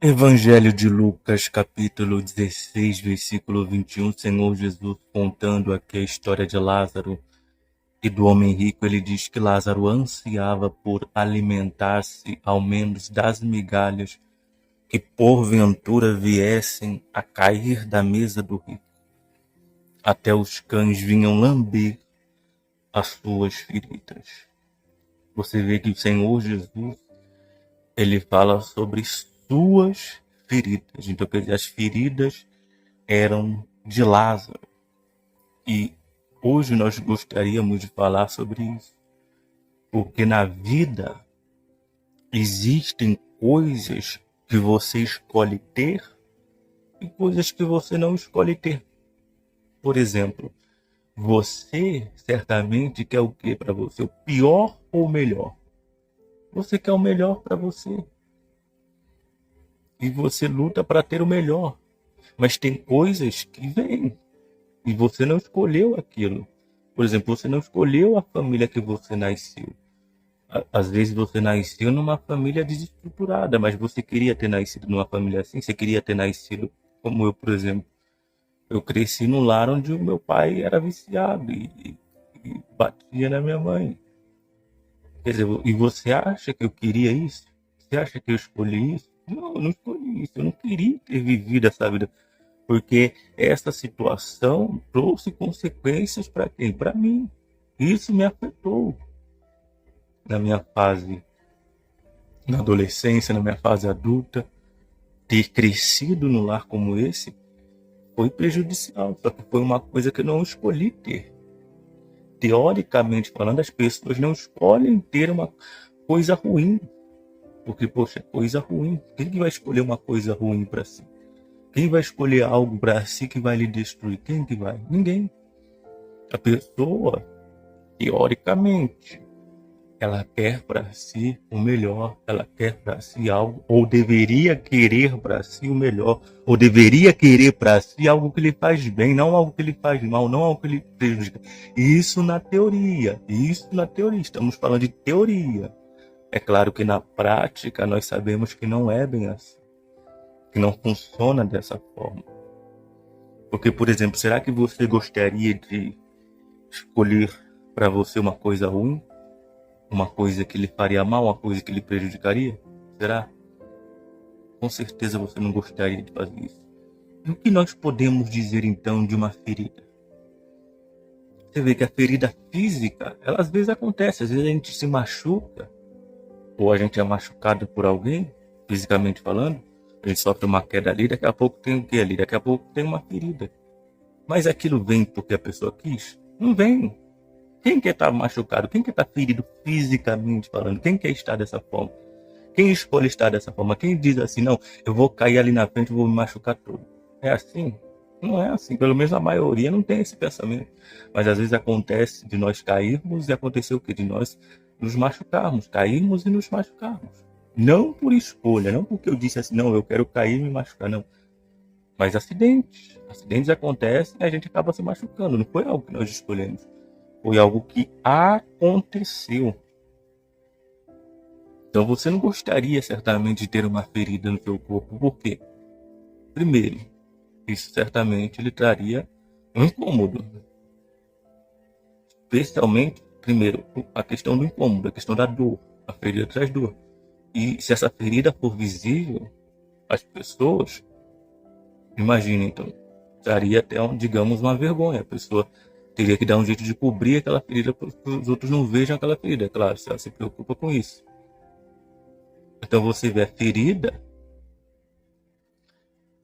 Evangelho de Lucas, capítulo 16, versículo 21, Senhor Jesus contando aqui a história de Lázaro e do homem rico, ele diz que Lázaro ansiava por alimentar-se ao menos das migalhas que porventura viessem a cair da mesa do rico. Até os cães vinham lamber as suas feridas. Você vê que o Senhor Jesus, ele fala sobre suas feridas. Então, quer dizer, as feridas eram de Lázaro. E hoje nós gostaríamos de falar sobre isso. Porque na vida existem coisas que você escolhe ter e coisas que você não escolhe ter. Por exemplo, você certamente quer o que para você? O pior ou o melhor? Você quer o melhor para você. E você luta para ter o melhor. Mas tem coisas que vêm e você não escolheu aquilo. Por exemplo, você não escolheu a família que você nasceu. Às vezes você nasceu numa família desestruturada, mas você queria ter nascido numa família assim. Você queria ter nascido como eu, por exemplo. Eu cresci num lar onde o meu pai era viciado e batia na minha mãe. Quer dizer, e você acha que eu queria isso? Você acha que eu escolhi isso? Não, eu não escolhi isso. Eu não queria ter vivido essa vida. Porque essa situação trouxe consequências para quem? Para mim. Isso me afetou na minha fase, na adolescência, na minha fase adulta. Ter crescido num lar como esse foi prejudicial, só que foi uma coisa que eu não escolhi ter. Teoricamente falando, as pessoas não escolhem ter uma coisa ruim, porque, poxa, coisa ruim. Quem que vai escolher uma coisa ruim para si? Quem vai escolher algo para si que vai lhe destruir? Quem que vai? Ninguém. A pessoa, teoricamente, ela quer para si o melhor, ela quer para si algo, ou deveria querer para si o melhor, ou deveria querer para si algo que lhe faz bem, não algo que lhe faz mal, não algo que lhe prejudica. Isso na teoria, estamos falando de teoria. É claro que na prática nós sabemos que não é bem assim, que não funciona dessa forma. Porque, por exemplo, será que você gostaria de escolher para você uma coisa ruim? Uma coisa que lhe faria mal, uma coisa que lhe prejudicaria? Será? Com certeza você não gostaria de fazer isso. E o que nós podemos dizer então de uma ferida? Você vê que a ferida física, ela às vezes acontece, às vezes a gente se machuca, ou a gente é machucado por alguém, fisicamente falando, a gente sofre uma queda ali, daqui a pouco tem o que ali? Daqui a pouco tem uma ferida. Mas aquilo vem porque a pessoa quis? Não vem. Quem quer estar machucado? Quem quer estar ferido fisicamente falando? Quem quer estar dessa forma? Quem escolhe estar dessa forma? Quem diz assim, não, eu vou cair ali na frente e vou me machucar todo? É assim? Não é assim. Pelo menos a maioria não tem esse pensamento. Mas às vezes acontece de nós cairmos e acontecer o quê? De nós nos machucarmos. Cairmos e nos machucarmos. Não por escolha, não porque eu disse assim, não, eu quero cair e me machucar, não. Mas acidentes. Acidentes acontecem e a gente acaba se machucando. Não foi algo que nós escolhemos. Foi algo que aconteceu. Então você não gostaria certamente de ter uma ferida no seu corpo. Por quê? Primeiro, isso certamente lhe traria um incômodo. Especialmente, primeiro, a questão do incômodo, a questão da dor. A ferida traz dor. E se essa ferida for visível, as pessoas, imaginem então, traria até, digamos, uma vergonha. A pessoa teria que dar um jeito de cobrir aquela ferida para que os outros não vejam aquela ferida. É claro, se ela se preocupa com isso. Então você vê a ferida,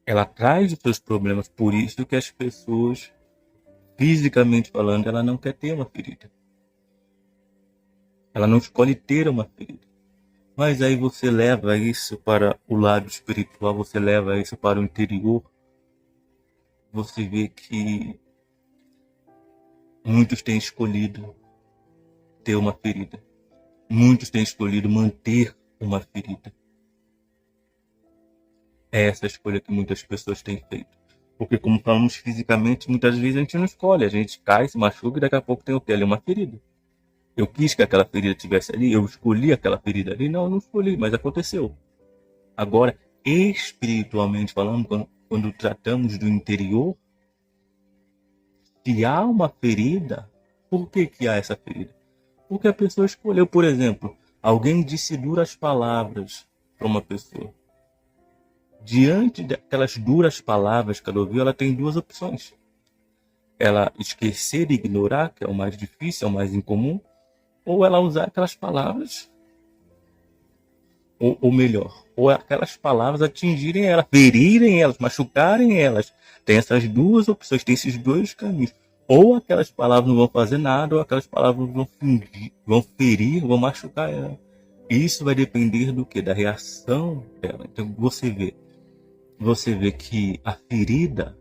ela traz os seus problemas, por isso que as pessoas, fisicamente falando, ela não quer ter uma ferida. Ela não escolhe ter uma ferida. Mas aí você leva isso para o lado espiritual, você leva isso para o interior. Você vê que muitos têm escolhido ter uma ferida. Muitos têm escolhido manter uma ferida. É essa a escolha que muitas pessoas têm feito. Porque como falamos fisicamente, muitas vezes a gente não escolhe. A gente cai, se machuca e daqui a pouco tem o que? Ali uma ferida. Eu quis que aquela ferida estivesse ali, eu escolhi aquela ferida ali. Não, eu não escolhi, mas aconteceu. Agora, espiritualmente falando, quando tratamos do interior, se há uma ferida, por que que há essa ferida? Porque a pessoa escolheu, por exemplo, alguém disse duras palavras para uma pessoa. Diante daquelas duras palavras que ela ouviu, ela tem duas opções. Ela esquecer e ignorar, que é o mais difícil, é o mais incomum, ou ela usar aquelas palavras, ou melhor, ou aquelas palavras atingirem ela, ferirem elas, machucarem elas. Tem essas duas opções, tem esses dois caminhos. Ou aquelas palavras não vão fazer nada, ou aquelas palavras vão fingir, vão ferir, vão machucar ela. Isso vai depender do que? Da reação dela. Então você vê que a ferida,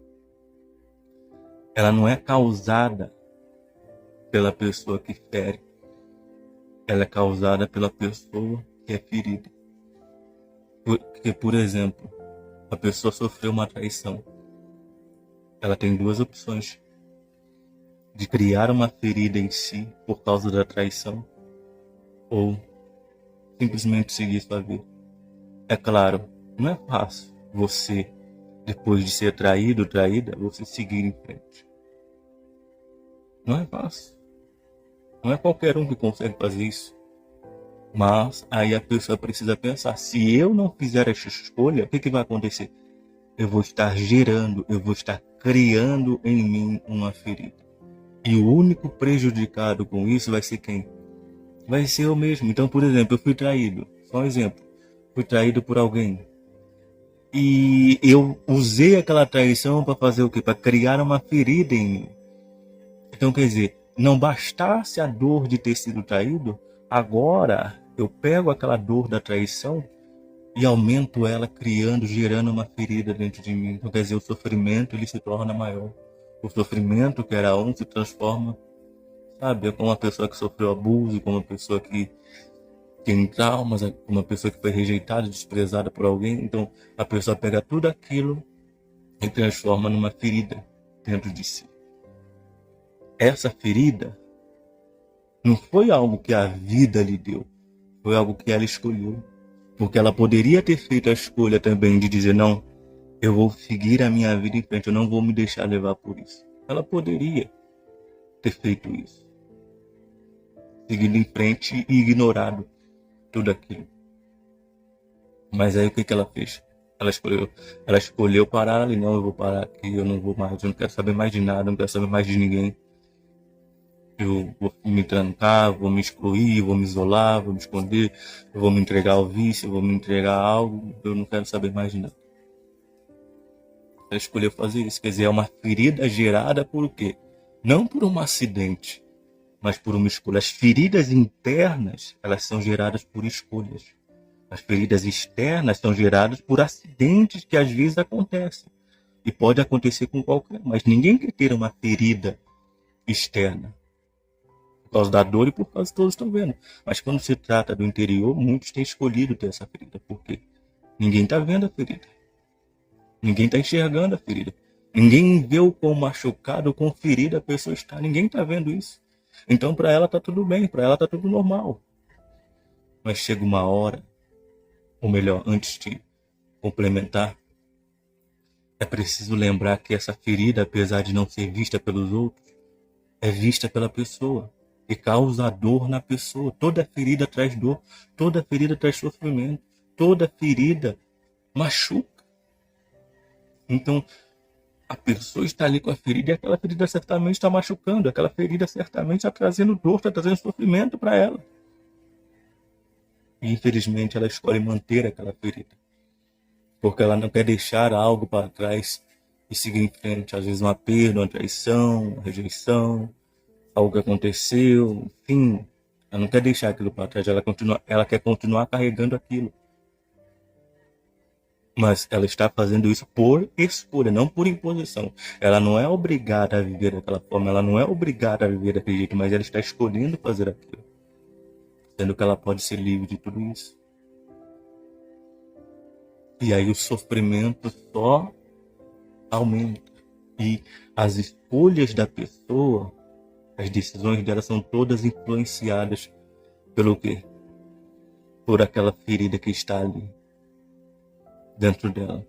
ela não é causada pela pessoa que fere, ela é causada pela pessoa que é ferida. Porque, por exemplo, a pessoa sofreu uma traição. Ela tem duas opções: de criar uma ferida em si por causa da traição, ou simplesmente seguir sua vida. É claro, não é fácil você, depois de ser traído, traída, você seguir em frente. Não é fácil. Não é qualquer um que consegue fazer isso. Mas aí a pessoa precisa pensar: se eu não fizer essa escolha, o que vai acontecer? Eu vou estar gerando, eu vou estar criando em mim uma ferida. E o único prejudicado com isso vai ser quem? Vai ser eu mesmo. Então, por exemplo, eu fui traído. Só um exemplo. Fui traído por alguém. E eu usei aquela traição para fazer o quê? Para criar uma ferida em mim. Então, quer dizer, não bastasse a dor de ter sido traído, agora eu pego aquela dor da traição e aumento ela, criando, gerando uma ferida dentro de mim. Então, quer dizer, o sofrimento ele se torna maior. O sofrimento que era um se transforma, sabe, como uma pessoa que sofreu abuso, como uma pessoa que tem traumas, uma pessoa que foi rejeitada, desprezada por alguém. Então, a pessoa pega tudo aquilo e transforma numa ferida dentro de si. Essa ferida não foi algo que a vida lhe deu, foi algo que ela escolheu. Porque ela poderia ter feito a escolha também de dizer: não, eu vou seguir a minha vida em frente, eu não vou me deixar levar por isso. Ela poderia ter feito isso, seguido em frente e ignorado tudo aquilo. Mas aí o que ela fez? Ela escolheu parar ali. Não, eu vou parar aqui, eu não vou mais, eu não quero saber mais de nada, eu não quero saber mais de ninguém. Eu vou me trancar, vou me excluir, vou me isolar, vou me esconder, eu vou me entregar ao vício, eu vou me entregar a algo, eu não quero saber mais de nada. Ela escolheu fazer isso, quer dizer, é uma ferida gerada por o quê? Não por um acidente, mas por uma escolha. As feridas internas, elas são geradas por escolhas. As feridas externas são geradas por acidentes que às vezes acontecem. E pode acontecer com qualquer, mas ninguém quer ter uma ferida externa. Por causa da dor e por causa que todos estão vendo. Mas quando se trata do interior, muitos têm escolhido ter essa ferida. Por quê? Ninguém está vendo a ferida. Ninguém está enxergando a ferida. Ninguém vê o quão machucado, o quão ferida a pessoa está. Ninguém está vendo isso. Então, para ela está tudo bem, para ela está tudo normal. Mas chega uma hora, ou melhor, antes de complementar, é preciso lembrar que essa ferida, apesar de não ser vista pelos outros, é vista pela pessoa e causa dor na pessoa. Toda ferida traz dor, toda ferida traz sofrimento, toda ferida machuca. Então, a pessoa está ali com a ferida e aquela ferida certamente está machucando, aquela ferida certamente está trazendo dor, está trazendo sofrimento para ela. E infelizmente ela escolhe manter aquela ferida, porque ela não quer deixar algo para trás e seguir em frente. Às vezes uma perda, uma traição, uma rejeição, algo que aconteceu, enfim. Ela não quer deixar aquilo para trás, ela quer continuar carregando aquilo. Mas ela está fazendo isso por escolha, não por imposição. Ela não é obrigada a viver daquela forma, ela não é obrigada a viver daquele jeito, mas ela está escolhendo fazer aquilo. Sendo que ela pode ser livre de tudo isso. E aí o sofrimento só aumenta. E as escolhas da pessoa, as decisões dela são todas influenciadas pelo quê? Por aquela ferida que está ali. dentro dela.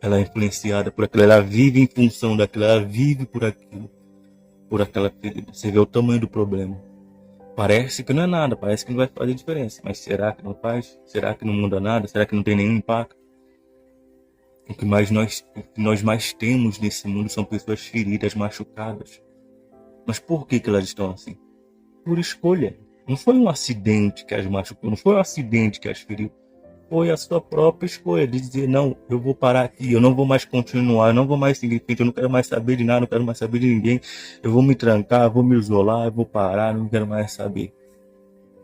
Ela é influenciada por aquilo, ela vive em função daquilo, ela vive por aquilo, por aquela ferida. Você vê o tamanho do problema. Parece que não é nada, parece que não vai fazer diferença. Mas será que não faz? Será que não muda nada? Será que não tem nenhum impacto? O que nós mais temos nesse mundo são pessoas feridas, machucadas. Mas por que elas estão assim? Por escolha. Não foi um acidente que as machucou, não foi um acidente que as feriu. Foi a sua própria escolha de dizer, não, eu vou parar aqui, eu não vou mais continuar, eu não vou mais seguir em frente, eu não quero mais saber de nada, não quero mais saber de ninguém, eu vou me trancar, eu vou me isolar, eu vou parar, não quero mais saber.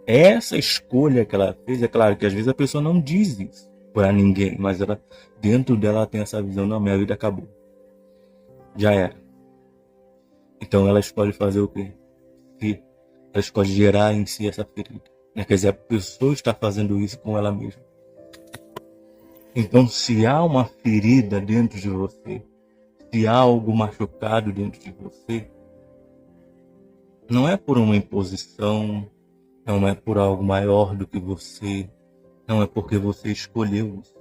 Essa escolha que ela fez, é claro que às vezes a pessoa não diz isso para ninguém, mas ela, dentro dela, ela tem essa visão, não, minha vida acabou. Já era. Então ela escolhe fazer o quê? Ela escolhe gerar em si essa ferida. Quer dizer, a pessoa está fazendo isso com ela mesma. Então, se há uma ferida dentro de você, se há algo machucado dentro de você, não é por uma imposição, não é por algo maior do que você, não é porque você escolheu isso.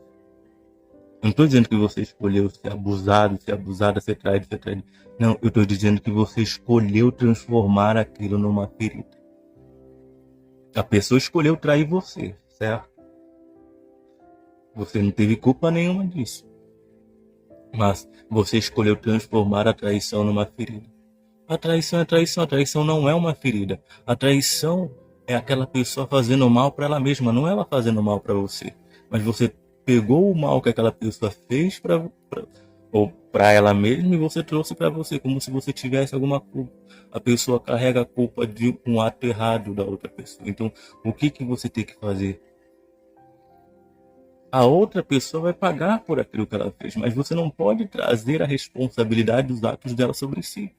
Não estou dizendo que você escolheu ser abusado, ser abusada, ser traído, ser traído. Não, eu estou dizendo que você escolheu transformar aquilo numa ferida. A pessoa escolheu trair você, certo? Você não teve culpa nenhuma disso. Mas você escolheu transformar a traição numa ferida. A traição é traição, a traição não é uma ferida. A traição é aquela pessoa fazendo mal para ela mesma, não é ela fazendo mal para você. Mas você pegou o mal que aquela pessoa fez para ela mesma e você trouxe para você, como se você tivesse alguma culpa. A pessoa carrega a culpa de um ato errado da outra pessoa. Então, o que você tem que fazer? A outra pessoa vai pagar por aquilo que ela fez, mas você não pode trazer a responsabilidade dos atos dela sobre si.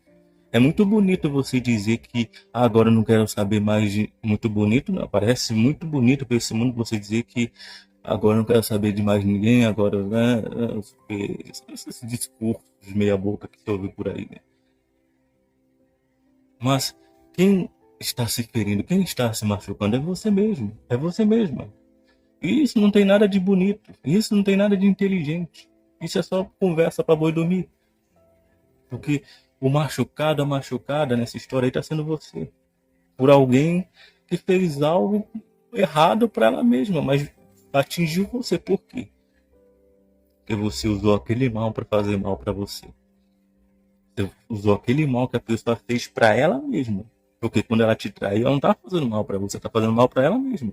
É muito bonito você dizer que agora eu não quero saber mais de... Muito bonito, não. Parece muito bonito para esse mundo você dizer que agora eu não quero saber de mais ninguém, agora, né? Esses discursos de meia boca que você ouve por aí, né? Mas quem está se ferindo, quem está se machucando é você mesmo, é você mesma. E isso não tem nada de bonito, isso não tem nada de inteligente. Isso é só conversa para boi dormir. Porque o machucado, a machucada nessa história aí está sendo você. Por alguém que fez algo errado para ela mesma, mas atingiu você. Por quê? Porque você usou aquele mal para fazer mal para você. Você usou aquele mal que a pessoa fez para ela mesma. Porque quando ela te traiu, ela não está fazendo mal para você, está fazendo mal para ela mesma.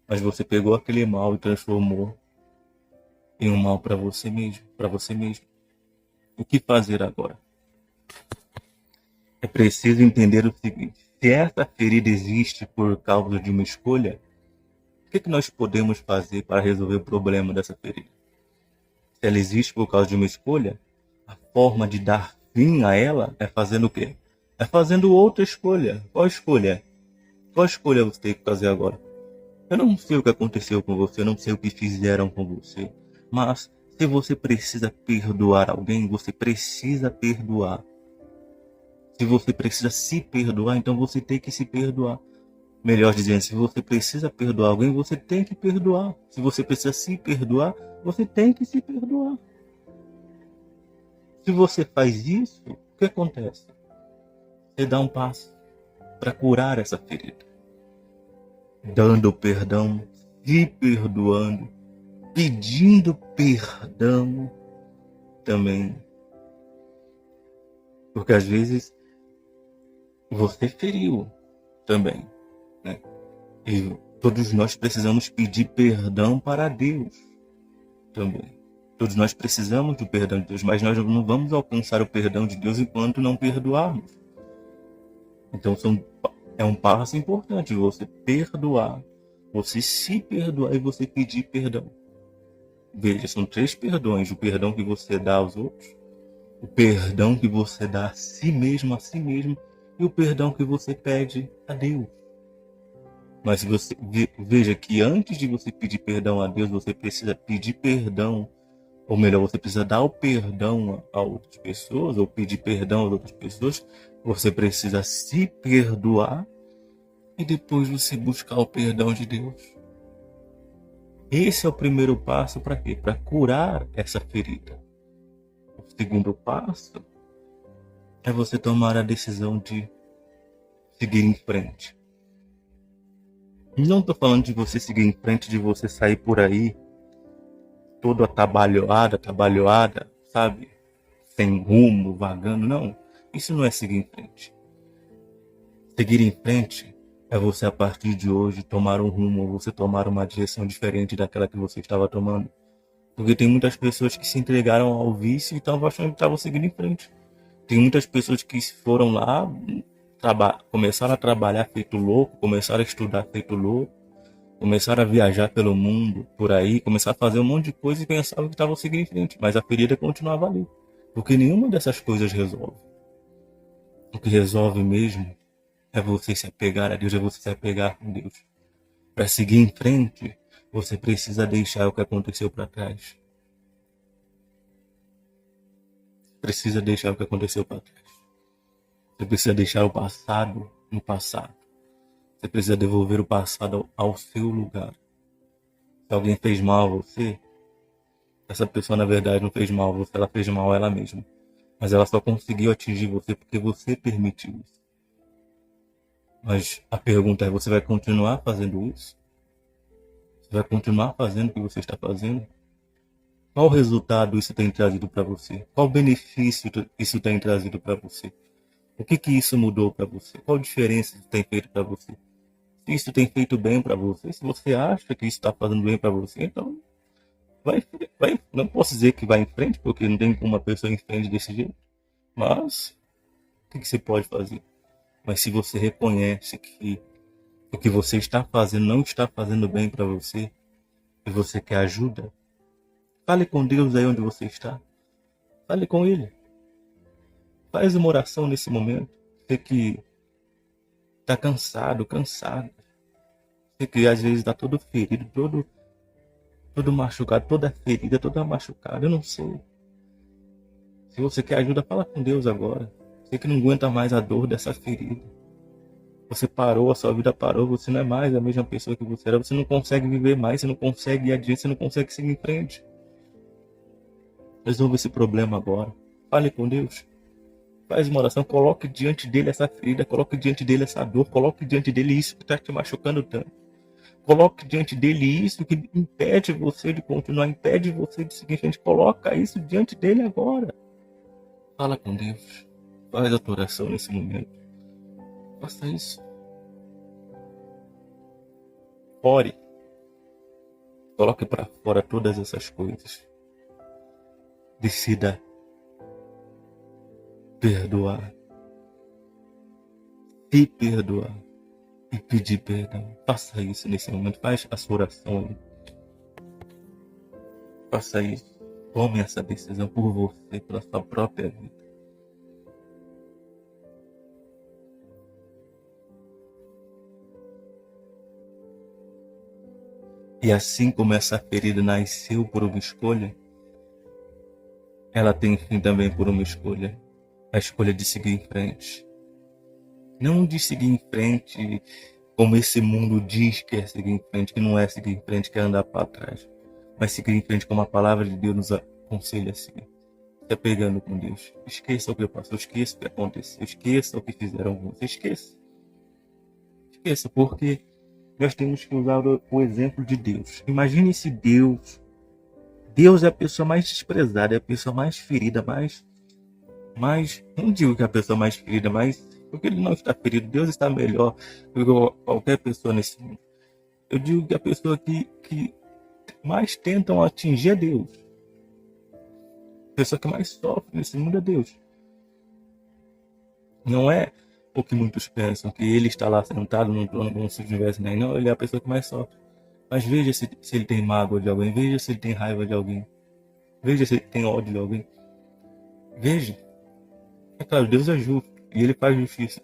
Mas você pegou aquele mal e transformou em um mal para você mesmo, para você mesmo. O que fazer agora? É preciso entender o seguinte: se essa ferida existe por causa de uma escolha, o que nós podemos fazer para resolver o problema dessa ferida? Se ela existe por causa de uma escolha, a forma de dar fim a ela é fazendo o quê? É fazendo outra escolha. Qual escolha? Qual escolha você tem que fazer agora? Eu não sei o que aconteceu com você, eu não sei o que fizeram com você, mas se você precisa perdoar alguém, você precisa perdoar. Se você precisa se perdoar, então você tem que se perdoar. Melhor dizendo, se você precisa perdoar alguém, você tem que perdoar. Se você precisa se perdoar, você tem que se perdoar. Se você faz isso, o que acontece? Você dá um passo para curar essa ferida. Dando perdão, se perdoando, pedindo perdão também. Porque às vezes você feriu também, né? E todos nós precisamos pedir perdão para Deus também. Todos nós precisamos do perdão de Deus, mas nós não vamos alcançar o perdão de Deus enquanto não perdoarmos. Então é um passo importante você perdoar, você se perdoar e você pedir perdão. Veja, são 3 perdões: o perdão que você dá aos outros, o perdão que você dá a si mesmo e o perdão que você pede a Deus. Mas se você veja que antes de você pedir perdão a Deus, você precisa pedir perdão, ou melhor, você precisa dar o perdão a outras pessoas, ou pedir perdão às outras pessoas. Você precisa se perdoar e depois você buscar o perdão de Deus. Esse é o primeiro passo para quê? Para curar essa ferida. O segundo passo é você tomar a decisão de seguir em frente. Não estou falando de você seguir em frente, de você sair por aí todo atabalhoada, sabe? Sem rumo, vagando. Não, isso não é seguir em frente. Seguir em frente é você, a partir de hoje, tomar um rumo, você tomar uma direção diferente daquela que você estava tomando. Porque tem muitas pessoas que se entregaram ao vício e estavam achando que estavam seguindo em frente. Tem muitas pessoas que foram lá, começaram a trabalhar feito louco, começaram a estudar feito louco, começaram a viajar pelo mundo, por aí, começaram a fazer um monte de coisa e pensavam que estavam seguindo em frente. Mas a ferida continuava ali. Porque nenhuma dessas coisas resolve. O que resolve mesmo é você se apegar a Deus, é você se apegar com Deus. Para seguir em frente, você precisa deixar o que aconteceu para trás. Precisa deixar o que aconteceu para trás. Você precisa deixar o passado no passado. Você precisa devolver o passado ao seu lugar. Se alguém fez mal a você, essa pessoa na verdade não fez mal a você, ela fez mal a ela mesma. Mas ela só conseguiu atingir você porque você permitiu isso. Mas a pergunta é, você vai continuar fazendo isso? Você vai continuar fazendo o que você está fazendo? Qual resultado isso tem trazido para você? Qual benefício isso tem trazido para você? O que isso mudou para você? Qual diferença isso tem feito para você? Se isso tem feito bem para você, se você acha que isso está fazendo bem para você, então vai. Não posso dizer que vai em frente, porque não tem como uma pessoa ir em frente desse jeito. Mas o que você pode fazer? Mas se você reconhece que o que você está fazendo não está fazendo bem para você e você quer ajuda, fale com Deus aí onde você está. Fale com Ele. Faz uma oração nesse momento. Você que está cansado. Você que às vezes está todo ferido, todo machucado, toda ferida, toda machucada. Eu não sei. Se você quer ajuda, fala com Deus agora. Você que não aguenta mais a dor dessa ferida. Você parou, a sua vida parou, você não é mais a mesma pessoa que você era, você não consegue viver mais, você não consegue ir adiante, você não consegue seguir em frente. Resolva esse problema agora. Fale com Deus. Faz uma oração, coloque diante dele essa ferida, coloque diante dele essa dor, coloque diante dele isso que está te machucando tanto. Coloque diante dele isso que impede você de continuar, impede você de seguir em frente. Coloca isso diante dele agora. Fala com Deus. Faz a tua oração nesse momento. Faça isso. Ore. Coloque para fora todas essas coisas. Decida perdoar. Se perdoar. E pedir perdão. Faça isso nesse momento. Faz a sua oração aí. Faça isso. Tome essa decisão por você, pela sua própria vida. E assim como essa ferida nasceu por uma escolha, ela tem fim também por uma escolha. A escolha de seguir em frente. Não de seguir em frente como esse mundo diz que é seguir em frente, que não é seguir em frente, que é andar para trás. Mas seguir em frente como a palavra de Deus nos aconselha a seguir. Se apegando com Deus. Esqueça o que passou, esqueça o que aconteceu, esqueça o que fizeram com você, esqueça. Esqueça, porque nós temos que usar o exemplo de Deus. Imagine se Deus é a pessoa mais desprezada, é a pessoa mais ferida, não digo que é a pessoa mais ferida, mas porque ele não está ferido, Deus está melhor do que qualquer pessoa nesse mundo. Eu digo que a pessoa que mais tentam atingir é Deus. A pessoa que mais sofre nesse mundo é Deus. Não é o que muitos pensam, que ele está lá sentado num trono como se estivesse nem. Não, ele é a pessoa que mais sofre. Mas veja se ele tem mágoa de alguém, veja se ele tem raiva de alguém, veja se ele tem ódio de alguém. Veja. É claro, Deus é justo e ele faz justiça.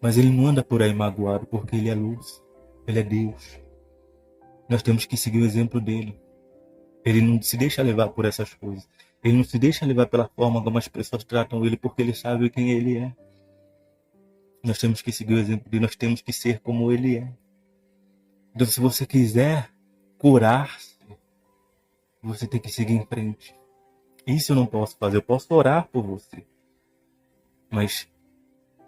Mas ele não anda por aí magoado porque ele é luz. Ele é Deus. Nós temos que seguir o exemplo dele. Ele não se deixa levar por essas coisas. Ele não se deixa levar pela forma como as pessoas tratam ele porque ele sabe quem ele é. Nós temos que seguir o exemplo dele, nós temos que ser como ele é. Então, se você quiser curar-se, você tem que seguir em frente. Isso eu não posso fazer. Eu posso orar por você, mas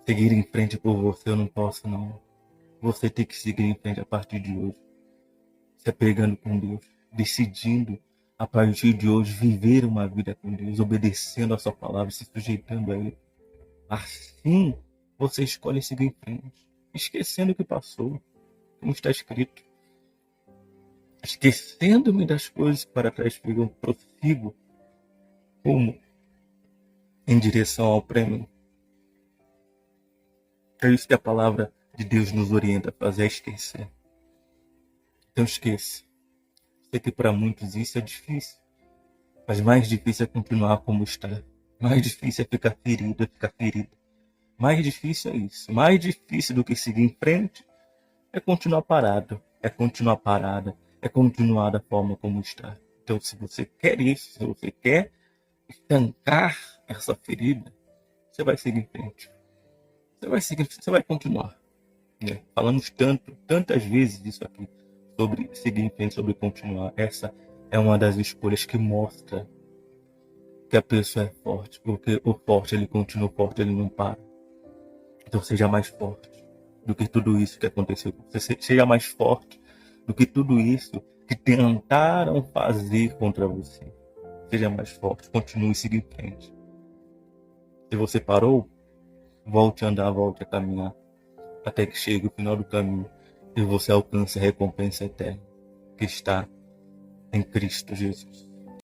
seguir em frente por você eu não posso, não. Você tem que seguir em frente a partir de hoje, se apegando com Deus, decidindo a partir de hoje viver uma vida com Deus, obedecendo a sua palavra, se sujeitando a Ele. Assim, você escolhe seguir em frente, esquecendo o que passou, como está escrito. Esquecendo-me das coisas que para trás ficam, prossigo como em direção ao prêmio. É isso que a palavra de Deus nos orienta a fazer, é esquecer. Então esqueça. Sei que para muitos isso é difícil, mas mais difícil é continuar como está. Mais difícil é ficar ferido, é ficar ferido. Mais difícil é isso. Mais difícil do que seguir em frente é continuar parado, é continuar parada, é continuar da forma como está. Então, se você quer isso, se você quer estancar essa ferida, você vai seguir em frente. Você vai seguir, você vai continuar. Né? Falamos tantas vezes isso aqui, sobre seguir em frente, sobre continuar. Essa é uma das escolhas que mostra que a pessoa é forte, porque o forte, ele continua forte, ele não para. Então seja mais forte do que tudo isso que aconteceu com você. Seja mais forte do que tudo isso que tentaram fazer contra você. Seja mais forte, continue seguindo em frente. Se você parou, volte a andar, volte a caminhar, até que chegue o final do caminho e você alcance a recompensa eterna que está em Cristo Jesus.